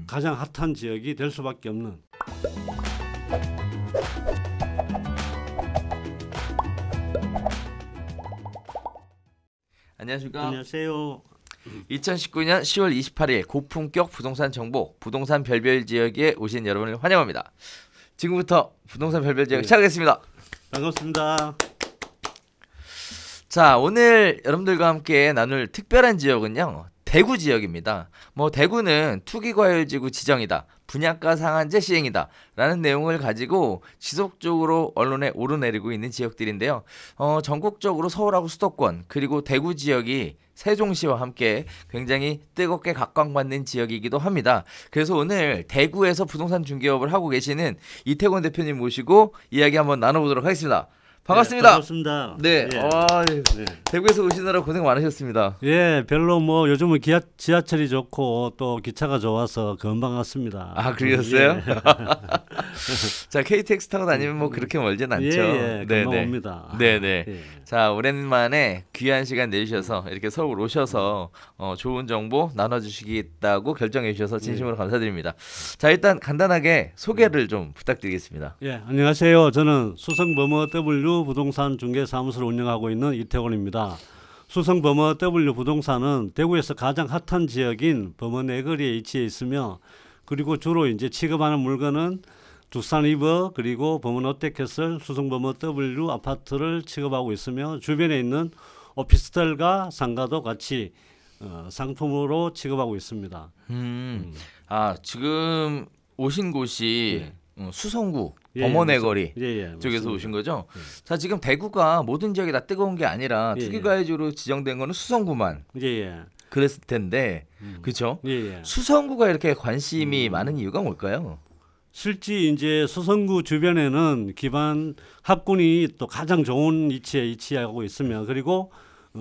가장 핫한 지역이 될 수밖에 없는. 안녕하십니까. 안녕하세요. 2019년 10월 28일 고품격 부동산 정보 부동산 별별 지역에 오신 여러분을 환영합니다. 지금부터 부동산 별별 지역 시작하겠습니다. 반갑습니다. 자, 오늘 여러분들과 함께 나눌 특별한 지역은요, 대구 지역입니다. 대구는 투기과열지구 지정이다, 분양가 상한제 시행이다 라는 내용을 가지고 지속적으로 언론에 오르내리고 있는 지역들인데요. 전국적으로 서울하고 수도권 그리고 대구 지역이 세종시와 함께 굉장히 뜨겁게 각광받는 지역이기도 합니다. 그래서 오늘 대구에서 부동산 중개업을 하고 계시는 이태권 대표님 모시고 이야기 한번 나눠보도록 하겠습니다. 반갑습니다. 네, 반갑습니다. 네. 네. 대구에서 오시느라 고생 많으셨습니다. 예, 별로 요즘은 지하철이 좋고 또 기차가 좋아서 금방 왔습니다. 아, 그러셨어요? 예. 자, KTX 타고 다니면 그렇게 멀진 않죠. 예, 금방 옵니다. 네네. 예. 자, 오랜만에 귀한 시간 내주셔서 이렇게 서울 오셔서 좋은 정보 나눠주시겠다고 결정해 주셔서 진심으로 감사드립니다. 자, 일단 간단하게 소개를 좀 부탁드리겠습니다. 예, 안녕하세요. 저는 수성버머 W 부동산 중개사무소를 운영하고 있는 이태곤입니다. 수성버머 W 부동산은 대구에서 가장 핫한 지역인 범어 내거리에 위치해 있으며, 그리고 주로 이제 취급하는 물건은 두산리버 그리고 범어 롯데캐슬, 수성버머 W 아파트를 취급하고 있으며, 주변에 있는 오피스텔과 상가도 같이 상품으로 취급하고 있습니다. 아, 지금 오신 곳이 수성구 예, 범어내거리 예, 쪽에서 맞습니다. 오신 거죠? 자, 지금 대구가 모든 지역이 다 뜨거운 게 아니라 투기과열지로 지정된 거는 수성구만 그랬을 텐데, 그렇죠? 수성구가 이렇게 관심이 많은 이유가 뭘까요? 실제 이제 수성구 주변에는 기반 학군이 또 가장 좋은 위치에 위치하고 있으며, 그리고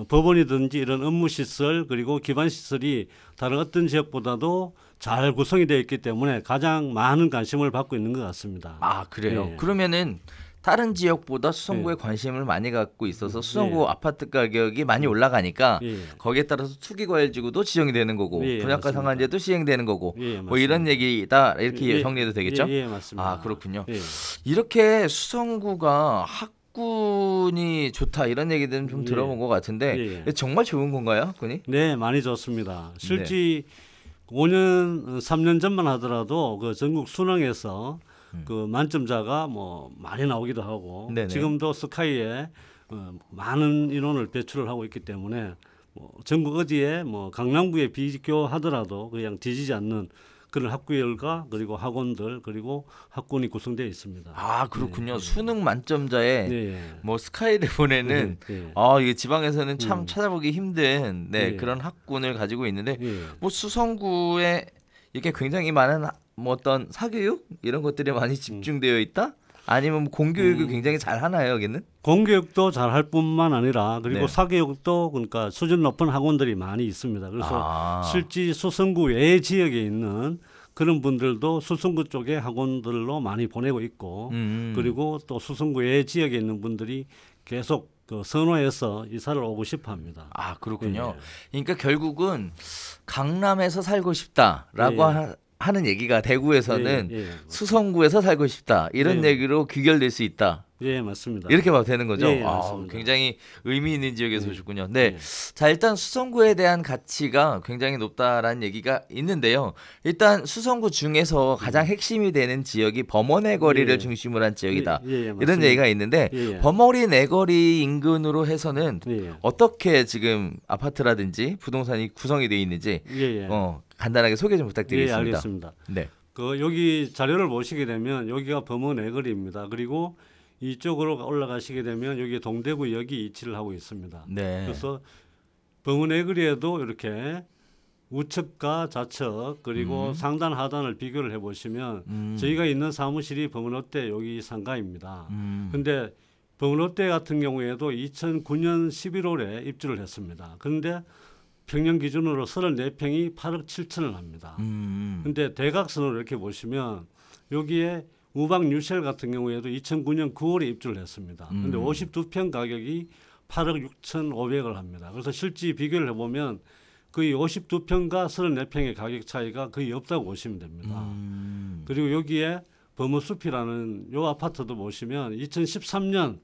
법원이든지 이런 업무시설 그리고 기반시설이 다른 어떤 지역보다도 잘 구성이 되어 있기 때문에 가장 많은 관심을 받고 있는 것 같습니다. 아, 그래요? 예. 그러면은 다른 지역보다 수성구에 관심을 많이 갖고 있어서 수성구 아파트 가격이 많이 올라가니까 거기에 따라서 투기과열지구도 지정이 되는 거고 분양가 상한제도 시행되는 거고 이런 얘기다, 이렇게 정리해도 되겠죠? 예, 맞습니다. 아, 그렇군요. 이렇게 수성구가 학군이 좋다 이런 얘기들은 좀 들어본 것 같은데 정말 좋은 건가요, 학군이? 네, 많이 좋습니다. 실제 5년, 3년 전만 하더라도 그 전국 수능에서 그 만점자가 많이 나오기도 하고, 지금도 스카이에 많은 인원을 배출을 하고 있기 때문에 전국 어디에 강남구에 비교하더라도 그냥 뒤지지 않는 그런 학구열과 그리고 학원들 그리고 학군이 구성되어 있습니다. 아, 그렇군요. 수능 만점자에 스카이를 보내는 이게 지방에서는 참 찾아보기 힘든 그런 학군을 가지고 있는데 수성구에 이렇게 굉장히 많은 어떤 사교육 이런 것들이 많이 집중되어 있다? 아니면 공교육을 굉장히 잘 하나요, 여기는? 공교육도 잘 할 뿐만 아니라 그리고 사교육도 그러니까 수준 높은 학원들이 많이 있습니다. 그래서 실제 수성구 외 지역에 있는 그런 분들도 수성구 쪽에 학원들로 많이 보내고 있고, 그리고 또 수성구 외 지역에 있는 분들이 계속 선호해서 이사를 오고 싶어 합니다. 아, 그렇군요. 그러니까 결국은 강남에서 살고 싶다라고 하는 얘기가 대구에서는 수성구에서 살고 싶다 이런 얘기로 귀결될 수 있다. 예, 맞습니다. 이렇게 봐도 되는 거죠? 맞습니다. 굉장히 의미 있는 지역에서 오셨군요. 네. 자, 일단 수성구에 대한 가치가 굉장히 높다라는 얘기가 있는데요. 일단 수성구 중에서 가장 핵심이 되는 지역이 범어내 거리를 중심으로 한 지역이다. 이런 얘기가 있는데 범어리 내거리 인근으로 해서는 어떻게 지금 아파트라든지 부동산이 구성이 되어 있는지 간단하게 소개 좀 부탁드리겠습니다. 예, 알겠습니다. 네. 여기 자료를 보시게 되면 여기가 범어내거리입니다. 그리고 이쪽으로 올라가시게 되면 여기 동대구역이 위치를 하고 있습니다. 그래서 범어내거리에도 이렇게 우측과 좌측 그리고 상단 하단을 비교를 해보시면 저희가 있는 사무실이 범어롯데 여기 상가입니다. 근데 범어롯데 같은 경우에도 2009년 11월에 입주를 했습니다. 그런데 평년 기준으로 34평이 8억 7천을 합니다. 근데 대각선으로 이렇게 보시면 여기에 우방 뉴셀 같은 경우에도 2009년 9월에 입주를 했습니다. 근데 52평 가격이 8억 6,500을 합니다. 그래서 실제 비교를 해보면 거의 52평과 34평의 가격 차이가 거의 없다고 보시면 됩니다. 그리고 여기에 범어숲이라는 요 아파트도 보시면 2013년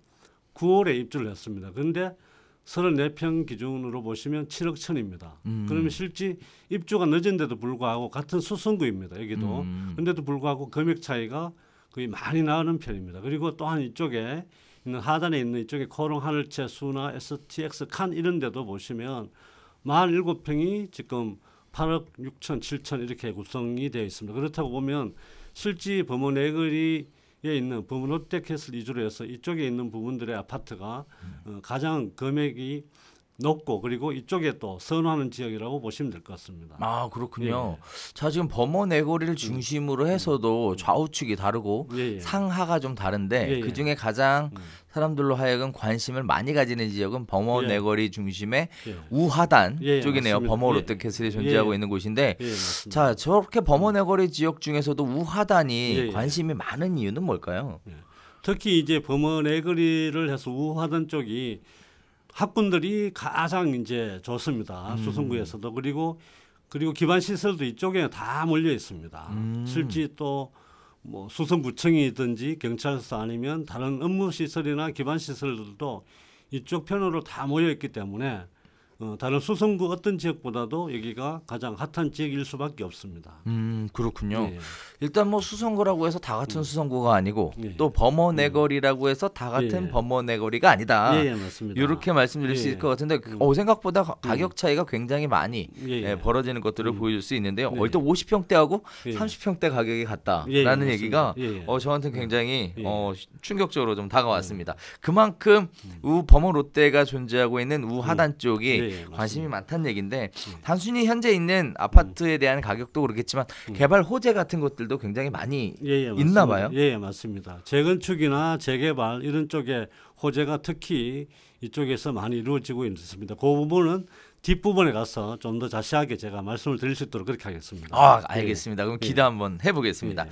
9월에 입주를 했습니다. 그런데 34평 기준으로 보시면 7억 천입니다. 그러면 실제 입주가 늦은데도 불구하고 같은 수성구입니다. 여기도. 그런데도 불구하고 금액 차이가 거의 많이 나는 편입니다. 그리고 또한 이쪽에 있는 하단에 있는 이쪽에 코롱 하늘채 수나 STX 칸 이런 데도 보시면 47평이 지금 8억 6천 7천 이렇게 구성이 되어 있습니다. 그렇다고 보면 실제 범원 애거리에 있는 범원 롯데캐슬 위주로 해서 이쪽에 있는 부분들의 아파트가 가장 금액이 높고 그리고 이쪽에 또 선호하는 지역이라고 보시면 될 것 같습니다. 아 그렇군요. 자 지금 범원 애거리를 중심으로 해서도 좌우측이 다르고 상하가 좀 다른데 그 중에 가장 사람들로 하여금 관심을 많이 가지는 지역은 범원 애거리 중심의 우하단 쪽이네요. 맞습니다. 범원 롯데캐슬이 존재하고 있는 곳인데 자 저렇게 범원 애거리 지역 중에서도 우하단이 관심이 많은 이유는 뭘까요? 특히 이제 범원 애거리를 해서 우하단 쪽이 학군들이 가장 이제 좋습니다. 수성구에서도 그리고 기반 시설도 이쪽에 다 몰려 있습니다. 실제 또 뭐 수성구청이든지 경찰서 아니면 다른 업무 시설이나 기반 시설들도 이쪽 편으로 다 모여 있기 때문에 다른 수성구 어떤 지역보다도 여기가 가장 핫한 지역일 수밖에 없습니다. 그렇군요. 일단 뭐 수성구라고 해서 다 같은 수성구가 아니고 또 범원 애거리라고 해서 다 같은 범원 애거리가 아니다. 맞습니다. 이렇게 말씀드릴 수 있을 것 같은데 생각보다 가격 차이가 굉장히 많이 벌어지는 것들을 보여줄 수 있는데요. 일단 50평대하고 30평대 가격이 같다라는 얘기가 저한테 굉장히 충격적으로 좀 다가왔습니다. 그만큼 범원 롯데가 존재하고 있는 우하단 쪽이 관심이 많다는 얘기인데 단순히 현재 있는 아파트에 대한 가격도 그렇겠지만 개발 호재 같은 것들도 굉장히 많이 있나 봐요. 맞습니다. 재건축이나 재개발 이런 쪽에 호재가 특히 이쪽에서 많이 이루어지고 있습니다. 그 부분은 뒷부분에 가서 좀 더 자세하게 제가 말씀을 드릴 수 있도록 그렇게 하겠습니다. 알겠습니다. 그럼 기대 한번 해보겠습니다.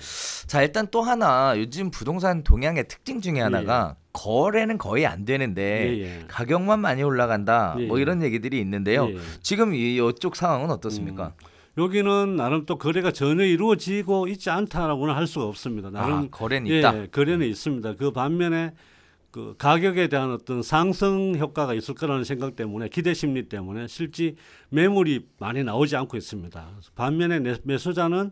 자 일단 또 하나 요즘 부동산 동향의 특징 중에 하나가 거래는 거의 안 되는데 가격만 많이 올라간다 뭐 이런 얘기들이 있는데요. 지금 이쪽 상황은 어떻습니까? 여기는 나름 또 거래가 전혀 이루어지고 있지 않다라고는 할 수가 없습니다. 나름 거래는 있다. 거래는 있습니다. 그 반면에 그 가격에 대한 어떤 상승 효과가 있을 거라는 생각 때문에 기대 심리 때문에 실제 매물이 많이 나오지 않고 있습니다. 반면에 매수자는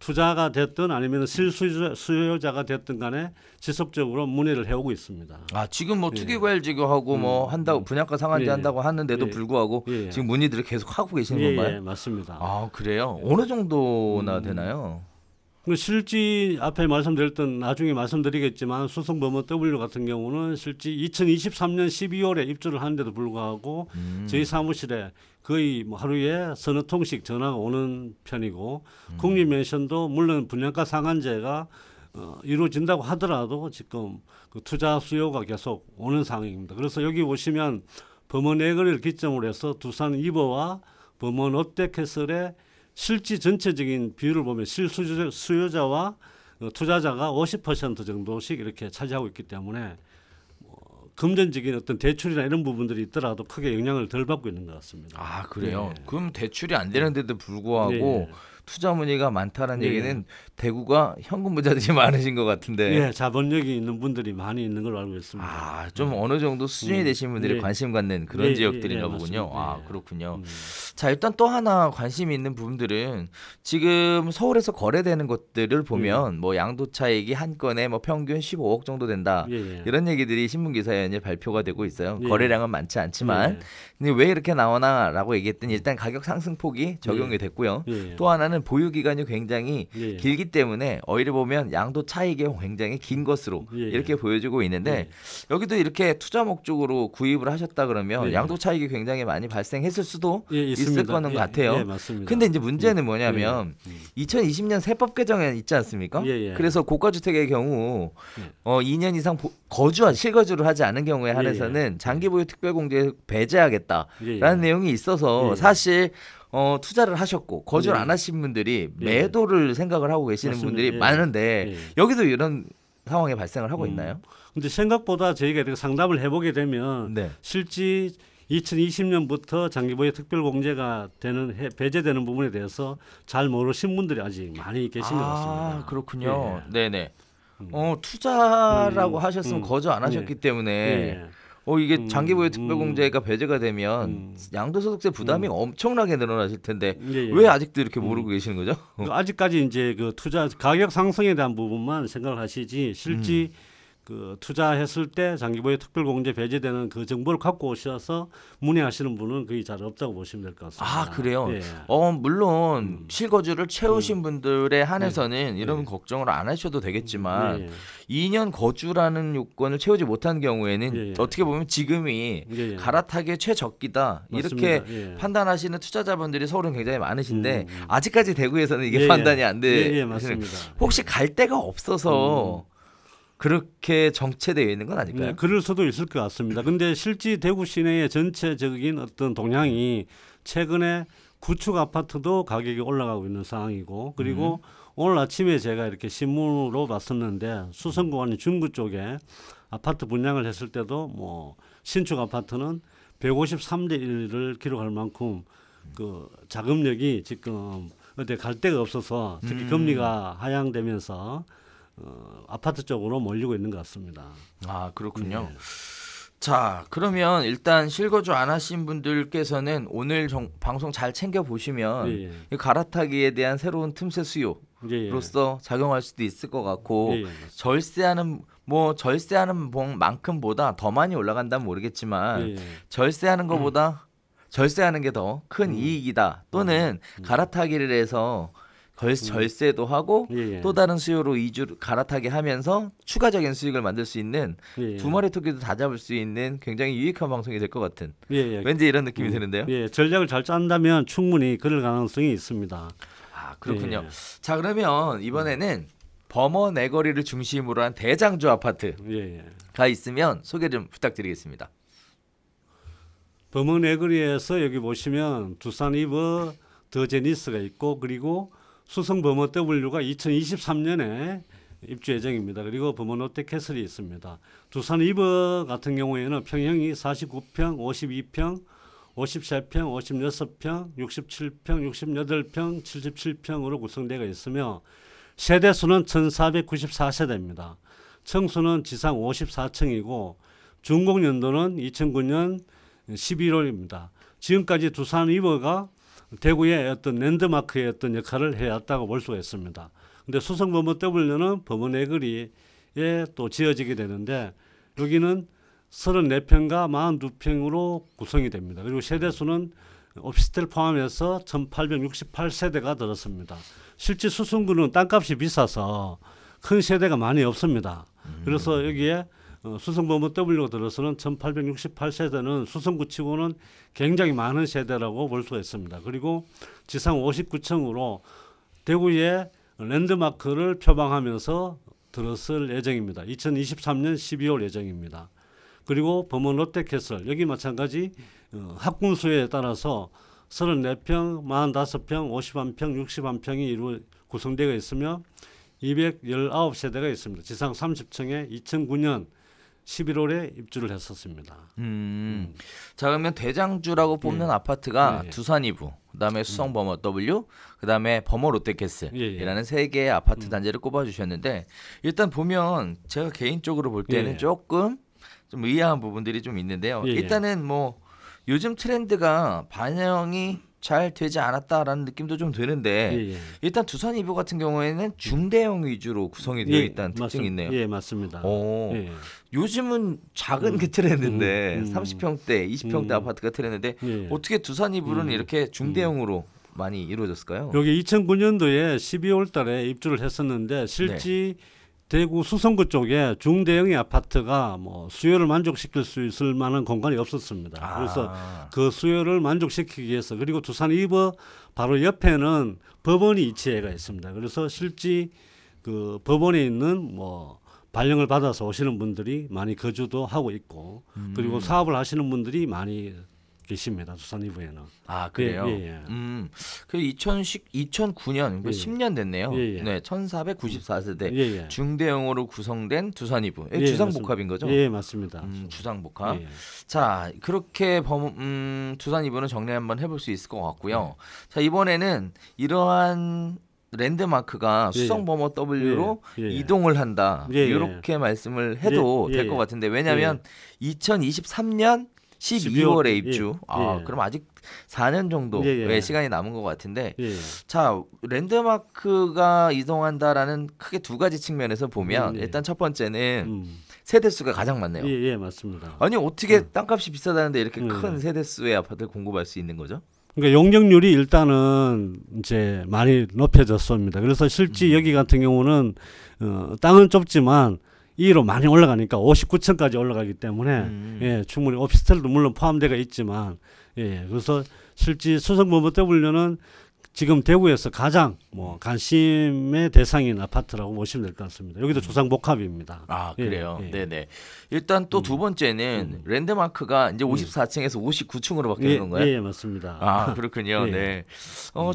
투자가 됐든 아니면 실수요자가 됐든 간에 지속적으로 문의를 해오고 있습니다. 지금 뭐 투기과열지구하고 뭐 한다고 분양가 상한제 한다고 하는데도 불구하고 지금 문의들을 계속 하고 계시는 건가요? 맞습니다. 그래요? 어느 정도나 되나요? 실제 앞에 말씀드렸던 나중에 말씀드리겠지만 수성범원 W 같은 경우는 실제 2023년 12월에 입주를 하는데도 불구하고 저희 사무실에 거의 뭐 하루에 서너 통씩 전화가 오는 편이고 국립맨션도 물론 분양가 상한제가 이루어진다고 하더라도 지금 그 투자 수요가 계속 오는 상황입니다. 그래서 여기 보시면 범원 애거리를 기점으로 해서 두산 이버와 범원 롯데캐슬의 실제 전체적인 비율을 보면 실수요자와 투자자가 50% 정도씩 이렇게 차지하고 있기 때문에 금전적인 어떤 대출이나 이런 부분들이 있더라도 크게 영향을 덜 받고 있는 것 같습니다. 그래요? 그럼 대출이 안 되는데도 불구하고 투자 문의가 많다는 얘기는 대구가 현금 부자들이 많으신 것 같은데. 자본력이 있는 분들이 많이 있는 걸로 알고 있습니다. 좀 어느 정도 수준이 되신 분들이 관심 갖는 그런 지역들인가 보군요. 그렇군요. 자 일단 또 하나 관심이 있는 부분들은 지금 서울에서 거래되는 것들을 보면 뭐 양도 차익이 한 건에 뭐 평균 15억 정도 된다 이런 얘기들이 신문 기사에 연일 발표가 되고 있어요. 거래량은 많지 않지만 근데 왜 이렇게 나오나라고 얘기했더니 일단 가격 상승폭이 적용이 됐고요. 또 하나는 보유 기간이 굉장히 길기 때문에 오히려 보면 양도 차익이 굉장히 긴 것으로 이렇게 보여지고 있는데 여기도 이렇게 투자 목적으로 구입을 하셨다 그러면 양도 차익이 굉장히 많이 발생했을 수도 있을 거는 같아요. 근데 이제 문제는 뭐냐면 2020년 세법 개정에 있지 않습니까? 그래서 고가주택의 경우 2년 이상 실거주를 하지 않은 경우에 한해서는 장기보유 특별공제 배제하겠다라는 내용이 있어서 사실 투자를 하셨고 거주를 안 하신 분들이 매도를 생각을 하고 계시는 분들이 많은데 여기도 이런 상황이 발생을 하고 있나요? 근데 생각보다 저희가 이렇게 상담을 해보게 되면 실제 2020년부터 장기보유 특별공제가 배제되는 부분에 대해서 잘 모르신 분들이 아직 많이 계신 것 같습니다. 그렇군요. 네네. 투자라고 하셨으면 거저 안 하셨기 때문에 이게 장기보유 특별공제가 배제가 되면 양도소득세 부담이 엄청나게 늘어나실 텐데 왜 아직도 이렇게 모르고 계시는 거죠? 아직까지 이제 그 투자 가격 상승에 대한 부분만 생각을 하시지 실제 그 투자했을 때 장기보유 특별공제 배제되는 그 정보를 갖고 오셔서 문의하시는 분은 거의 잘 없다고 보시면 될 것 같습니다. 그래요? 물론 실거주를 채우신 분들에 한해서는 이런 걱정을 안 하셔도 되겠지만 2년 거주라는 요건을 채우지 못한 경우에는 어떻게 보면 지금이 갈아타기의 최적기다 이렇게 판단하시는 투자자분들이 서울은 굉장히 많으신데 아직까지 대구에서는 이게 판단이 안 돼. 맞습니다. 혹시 갈 데가 없어서 그렇게 정체되어 있는 건 아닐까요? 네, 그럴 수도 있을 것 같습니다. 근데 실제 대구 시내의 전체적인 어떤 동향이 최근에 구축 아파트도 가격이 올라가고 있는 상황이고 그리고 오늘 아침에 제가 이렇게 신문으로 봤었는데 수성구간 중구 쪽에 아파트 분양을 했을 때도 뭐 신축 아파트는 153대 1을 기록할 만큼 그 자금력이 지금 어디 갈 데가 없어서 특히 금리가 하향되면서 아파트 쪽으로 몰리고 있는 것 같습니다. 그렇군요. 자, 그러면 일단 실거주 안 하신 분들께서는 오늘 방송 잘 챙겨 보시면 이 갈아타기에 대한 새로운 틈새 수요로서 작용할 수도 있을 것 같고 절세하는 만큼보다 더 많이 올라간다면 모르겠지만 절세하는 것보다 절세하는 게 더 큰 이익이다 또는 갈아타기를 해서 절세도 하고 또 다른 수요로 이주 갈아타게 하면서 추가적인 수익을 만들 수 있는 두 마리 토끼도 다 잡을 수 있는 굉장히 유익한 방송이 될 것 같은 왠지 이런 느낌이 드는데요. 전략을 잘 짠다면 충분히 그럴 가능성이 있습니다. 그렇군요. 자, 그러면 이번에는 범어 내거리를 중심으로 한 대장주 아파트가 있으면 소개 좀 부탁드리겠습니다. 범어 내거리에서 여기 보시면 두산 이버 더 제니스가 있고 그리고 수성 범어 W가 2023년에 입주 예정입니다. 그리고 범어 롯데캐슬이 있습니다. 두산 이버 같은 경우에는 평형이 49평, 52평, 53평, 56평, 67평, 68평, 77평으로 구성되어 있으며 세대수는 1494세대입니다. 층수는 지상 54층이고 준공연도는 2009년 11월입니다. 지금까지 두산 이버가 대구의 어떤 랜드마크의 어떤 역할을 해왔다고 볼 수가 있습니다. 근데 수성 범어 W는 범어 내거리에 또 지어지게 되는데 여기는 34평과 42평으로 구성이 됩니다. 그리고 세대수는 오피스텔 포함해서 1868세대가 들었습니다. 실제 수성구는 땅값이 비싸서 큰 세대가 많이 없습니다. 그래서 여기에 수성범어 W가 들어서는 1868세대는 수성구 치고는 굉장히 많은 세대라고 볼 수가 있습니다. 그리고 지상 59층으로 대구의 랜드마크를 표방하면서 들어설 예정입니다. 2023년 12월 예정입니다. 그리고 범어 롯데캐슬 여기 마찬가지 학군수에 따라서 34평, 45평, 51평, 61평이 구성되어 있으며 219세대가 있습니다. 지상 30층에 2009년 11월에 입주를 했었습니다. 자, 그러면 대장주라고 뽑는 아파트가 두산 이부, 그다음에 수성 범어 W, 그다음에 범어 롯데캐슬이라는 세 개의 아파트 단지를 꼽아주셨는데 일단 보면 제가 개인적으로 볼 때는 조금 좀 의아한 부분들이 좀 있는데요. 일단은 뭐 요즘 트렌드가 반영이 잘 되지 않았다라는 느낌도 좀 드는데 일단 두산 이부 같은 경우에는 중대형 위주로 구성이 되어 있다는 특징이 있네요. 맞습니다. 요즘은 작은 게 트렌드인데 30평대, 20평대 아파트가 트렌드인데 어떻게 두산 이부는 이렇게 중대형으로 많이 이루어졌을까요? 여기 2009년도에 12월 달에 입주를 했었는데 실제 대구 수성구 쪽에 중대형의 아파트가 뭐 수요를 만족시킬 수 있을 만한 공간이 없었습니다. 그래서 그 수요를 만족시키기 위해서 그리고 두산 이버 바로 옆에는 법원이 위치해가 있습니다. 그래서 실제 그 법원에 있는 뭐 발령을 받아서 오시는 분들이 많이 거주도 하고 있고 그리고 사업을 하시는 분들이 많이 계십니다. 두산 이부에는. 아 그래요? 그 2009년 10년 됐네요. 네, 1494세대 중대형으로 구성된 두산 이부. 주상복합인 거죠? 예, 맞습니다. 주상복합. 자, 그렇게 두산 이부는 정리 한번 해볼 수 있을 것 같고요. 자, 이번에는 이러한 랜드마크가 수성범어 W로 이동을 한다. 이렇게 말씀을 해도 될 것 같은데 왜냐하면 2023년 12월에 입주. 그럼 아직 4년 정도의 시간이 남은 것 같은데 자, 랜드마크가 이동한다라는 크게 두 가지 측면에서 보면 일단 첫 번째는 세대수가 가장 많네요. 예, 맞습니다. 아니 어떻게 땅값이 비싸다는데 이렇게 큰 세대수의 아파트를 공급할 수 있는 거죠? 그러니까 용적률이 일단은 이제 많이 높여졌습니다. 그래서 실제 여기 같은 경우는 땅은 좁지만 2로 많이 올라가니까 59층까지 올라가기 때문에 충분히 오피스텔도 물론 포함되어 있지만 그래서 실제 수성범어 W는 지금 대구에서 가장 관심의 대상인 아파트라고 보시면 될 것 같습니다. 여기도 주상복합입니다. 아 그래요? 네네. 일단 또 두 번째는 랜드마크가 이제 54층에서 59층으로 바뀌는 건가요? 예, 맞습니다. 아 그렇군요. 네.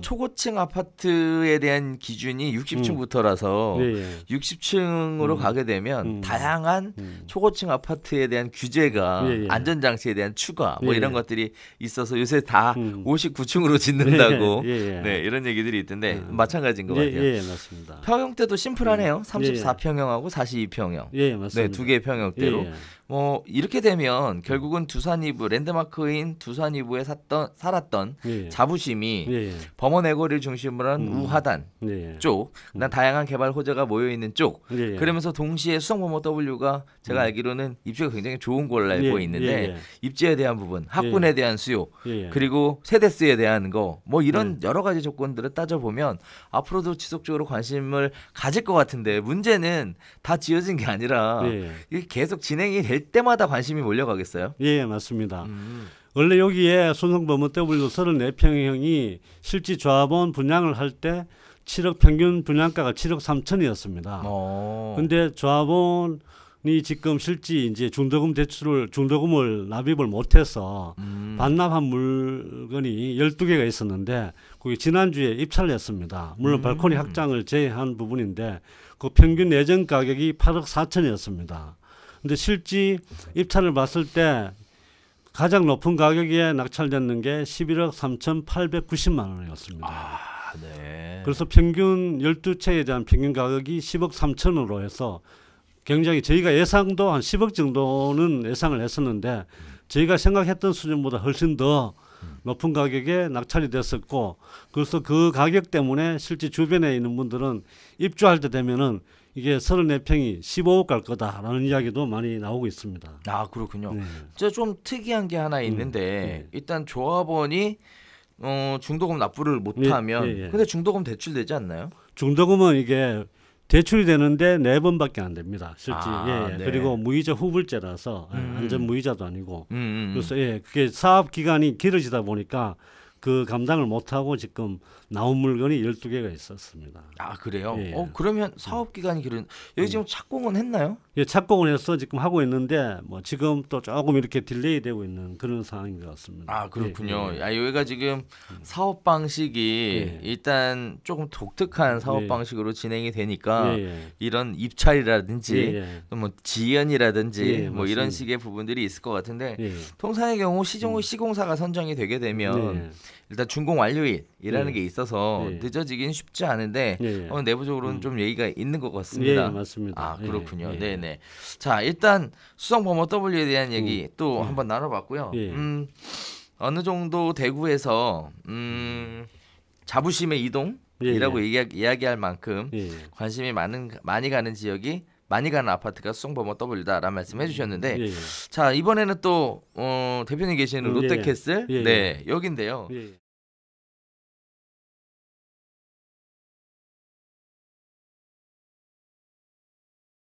초고층 아파트에 대한 기준이 60층부터라서 60층으로 가게 되면 다양한 초고층 아파트에 대한 규제가 안전장치에 대한 추가 이런 것들이 있어서 요새 다 59층으로 짓는다고 네, 이런 얘기들이 있던데 마찬가지인 것 같아요. 예, 맞습니다. 평형대도 심플하네요. 34평형하고 42평형. 예, 맞습니다. 네, 두 개의 평형대로. 이렇게 되면 결국은 두산 이부 랜드마크인 두산 이부에 살았던 자부심이 범어 내거리를 중심으로 한 우하단 쪽, 그다음 다양한 개발 호재가 모여 있는 쪽. 그러면서 동시에 수성범어 W가 제가 알기로는 입지가 굉장히 좋은 걸로 알고 있는데 입지에 대한 부분, 학군에 대한 수요, 그리고 세대수에 대한 거, 이런 여러 가지 조건들을 따져보면 앞으로도 지속적으로 관심을 가질 것 같은데 문제는 다 지어진 게 아니라 이게 계속 진행이 될 때마다 관심이 몰려가겠어요? 예, 맞습니다. 원래 여기에 수성범어 W 34평형이 실제 조합원 분양을 할 때 7억 평균 분양가가 7억 3천이었습니다. 근데 조합원이 지금 실제 이제 중도금을 납입을 못해서 반납한 물건이 12개가 있었는데 그게 지난주에 입찰을 했습니다. 물론 발코니 확장을 제외한 부분인데 그 평균 예정 가격이 8억 4천이었습니다. 근데 실제 입찰을 봤을 때 가장 높은 가격에 낙찰됐는 게 11억 3,890만 원이었습니다. 그래서 평균 12채에 대한 평균 가격이 10억 3천으로 해서 굉장히 저희가 예상도 한 10억 정도는 예상을 했었는데 저희가 생각했던 수준보다 훨씬 더 높은 가격에 낙찰이 됐었고 그래서 그 가격 때문에 실제 주변에 있는 분들은 입주할 때 되면은 이게 34평이 15억 갈 거다라는 이야기도 많이 나오고 있습니다. 아 그렇군요. 진짜 좀 특이한 게 하나 있는데 일단 조합원이 중도금 납부를 못하면 근데 중도금 대출되지 않나요? 중도금은 이게 대출이 되는데 4번밖에 안 됩니다. 실제 그리고 무이자 후불제라서 안전 무이자도 아니고 그래서 그게 사업 기간이 길어지다 보니까 그 감당을 못하고 지금 나온 물건이 12개가 있었습니다. 아 그래요? 그러면 사업 기간이 길은 여기 지금 착공은 했나요? 예, 착공을 해서 지금 하고 있는데 지금 또 조금 이렇게 딜레이 되고 있는 그런 상황인 것 같습니다. 아 그렇군요. 여기가 지금 사업 방식이 일단 조금 독특한 사업 방식으로 진행이 되니까 이런 입찰이라든지 지연이라든지 이런 식의 부분들이 있을 것 같은데 통상의 경우 시공사가 선정이 되게 되면 일단 준공 완료일이라는 게 있어서 늦어지긴 쉽지 않은데 내부적으로는 좀 얘기가 있는 것 같습니다. 예, 맞습니다. 아 그렇군요. 네네. 자 일단 수성범어 W에 대한 얘기 또 한번 나눠봤고요. 어느 정도 대구에서 자부심의 이동이라고 이야기할 만큼 관심이 많이 가는 지역이 많이 가는 아파트가 수성범어 W다라는 말씀해 주셨는데 자 이번에는 또 대표님 계시는 롯데캐슬 여긴데요.